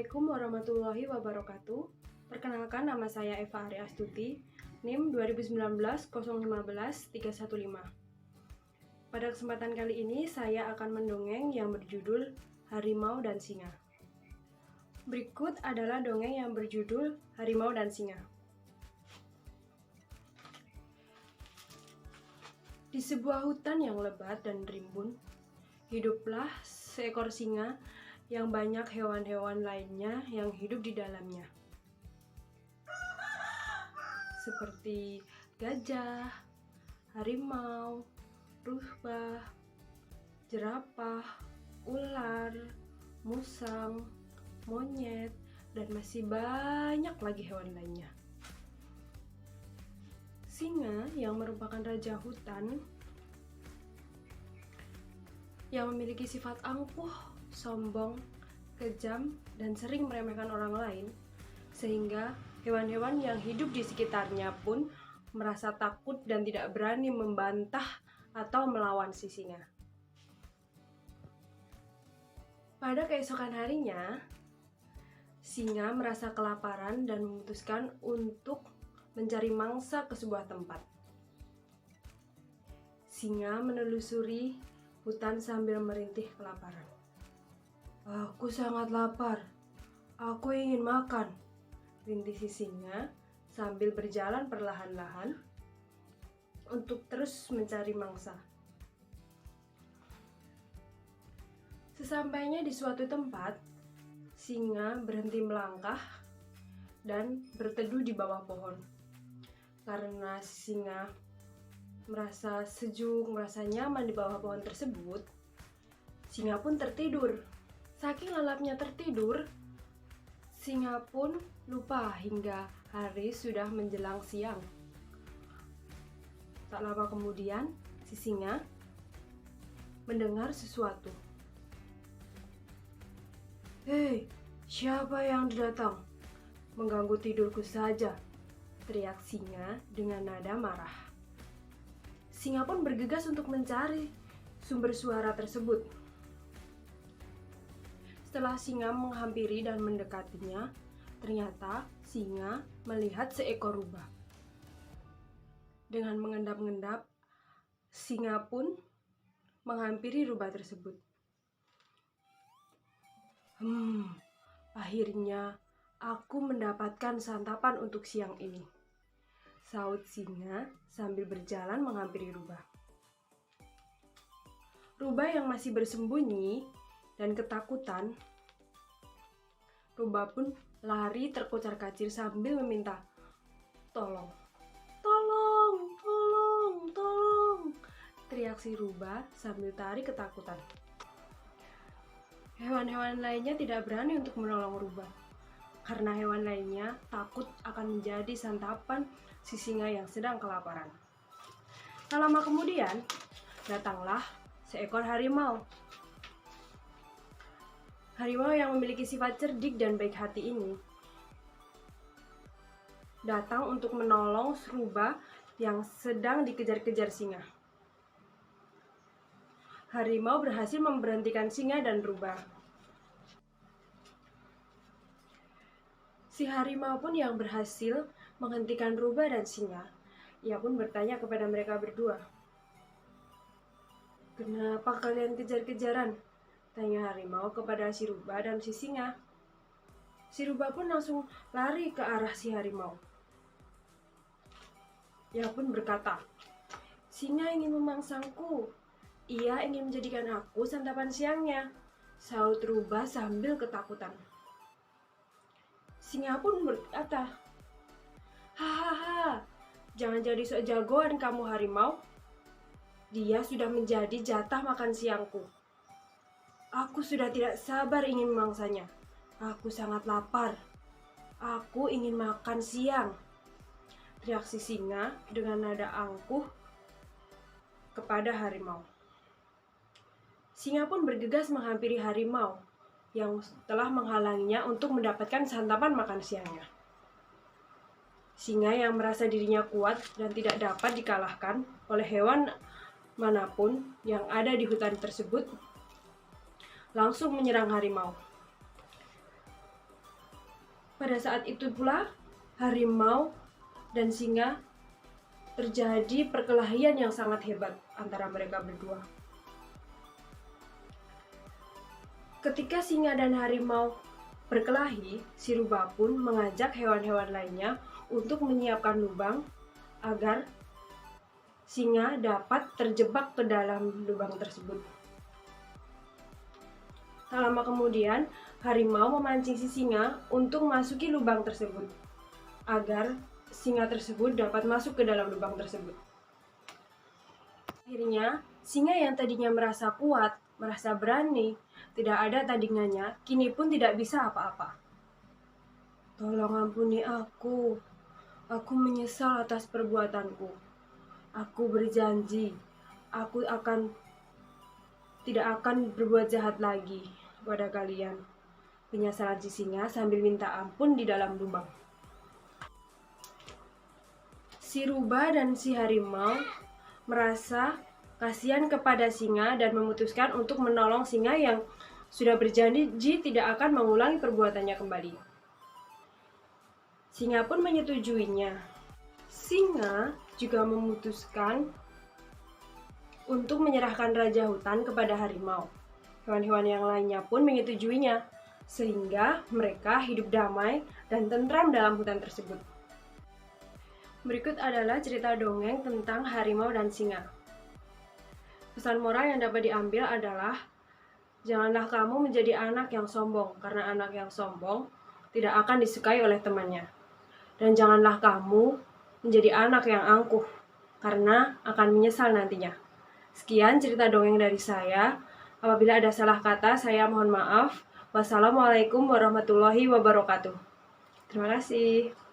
Assalamualaikum warahmatullahi wabarakatuh. Perkenalkan, nama saya Eva Ari Astuti, NIM 2019-015-315. Pada kesempatan kali ini, saya akan mendongeng yang berjudul Harimau dan Singa. Berikut adalah dongeng yang berjudul Harimau dan Singa. Di sebuah hutan yang lebat dan rimbun, hiduplah seekor singa yang banyak hewan-hewan lainnya yang hidup di dalamnya, seperti gajah, harimau, rubah, jerapah, ular, musang, monyet, dan masih banyak lagi hewan lainnya. Singa yang merupakan raja hutan yang memiliki sifat angkuh, sombong, kejam, dan sering meremehkan orang lain, sehingga hewan-hewan yang hidup di sekitarnya pun merasa takut dan tidak berani membantah atau melawan si singa. Pada keesokan harinya, singa merasa kelaparan dan memutuskan untuk mencari mangsa ke sebuah tempat. Singa menelusuri hutan sambil merintih kelaparan. "Aku sangat lapar. Aku ingin makan," rintih si singa sambil berjalan perlahan-lahan untuk terus mencari mangsa. Sesampainya di suatu tempat, singa berhenti melangkah dan berteduh di bawah pohon. Karena singa merasa sejuk, merasa nyaman di bawah pohon tersebut, singa pun tertidur. Saking lelapnya tertidur, singa pun lupa hingga hari sudah menjelang siang. Tak lama kemudian, si singa mendengar sesuatu. "Hei, siapa yang datang? Mengganggu tidurku saja," teriak singa dengan nada marah. Singa pun bergegas untuk mencari sumber suara tersebut. Setelah singa menghampiri dan mendekatinya, ternyata singa melihat seekor rubah. Dengan mengendap-endap, singa pun menghampiri rubah tersebut. Akhirnya aku mendapatkan santapan untuk siang ini," saut singa sambil berjalan menghampiri rubah. Rubah yang masih bersembunyi dan ketakutan, rubah pun lari terkocar-kacir sambil meminta, "Tolong, tolong, tolong, tolong," teriak si rubah sambil tarik ketakutan. Hewan-hewan lainnya tidak berani untuk menolong rubah, karena hewan lainnya takut akan menjadi santapan si singa yang sedang kelaparan. Tak lama kemudian, datanglah seekor harimau. Harimau yang memiliki sifat cerdik dan baik hati ini datang untuk menolong rubah yang sedang dikejar-kejar singa. Harimau berhasil memberhentikan singa dan rubah. Si harimau pun yang berhasil menghentikan rubah dan singa. Ia pun bertanya kepada mereka berdua, "Kenapa kalian kejar-kejaran?" tanya harimau kepada si rubah dan si singa. Si rubah pun langsung lari ke arah si harimau. Ia pun berkata, "Singa ingin memangsangku. Ia ingin menjadikan aku santapan siangnya," saut rubah sambil ketakutan. Singa pun berkata, "Hahaha, jangan jadi sok jagoan kamu harimau. Dia sudah menjadi jatah makan siangku. Aku sudah tidak sabar ingin memangsanya. Aku sangat lapar. Aku ingin makan siang," teriak si singa dengan nada angkuh kepada harimau. Singa pun bergegas menghampiri harimau yang telah menghalanginya untuk mendapatkan santapan makan siangnya. Singa yang merasa dirinya kuat dan tidak dapat dikalahkan oleh hewan manapun yang ada di hutan tersebut langsung menyerang harimau. Pada saat itu pula, harimau dan singa terjadi perkelahian yang sangat hebat antara mereka berdua. Ketika singa dan harimau berkelahi, si rubah pun mengajak hewan-hewan lainnya untuk menyiapkan lubang agar singa dapat terjebak ke dalam lubang tersebut. Tak lama kemudian, harimau memancing si singa untuk memasuki lubang tersebut, agar singa tersebut dapat masuk ke dalam lubang tersebut. Akhirnya, singa yang tadinya merasa kuat, merasa berani, tidak ada tandingannya, kini pun tidak bisa apa-apa. Tolong ampuni aku menyesal atas perbuatanku. Aku berjanji, aku tidak akan berbuat jahat lagi kepada kalian. Penyesalan si singa sambil minta ampun di dalam lubang. Si rubah dan si harimau merasa kasihan kepada singa dan memutuskan untuk menolong singa yang sudah berjanji tidak akan mengulangi perbuatannya kembali. Singa pun menyetujuinya. Singa juga memutuskan untuk menyerahkan raja hutan kepada harimau. Hewan-hewan yang lainnya pun menyetujuinya, sehingga mereka hidup damai dan tentram dalam hutan tersebut. Berikut adalah cerita dongeng tentang harimau dan singa. Pesan moral yang dapat diambil adalah, janganlah kamu menjadi anak yang sombong, karena anak yang sombong tidak akan disukai oleh temannya. Dan janganlah kamu menjadi anak yang angkuh, karena akan menyesal nantinya. Sekian cerita dongeng dari saya. Apabila ada salah kata, saya mohon maaf. Wassalamualaikum warahmatullahi wabarakatuh. Terima kasih.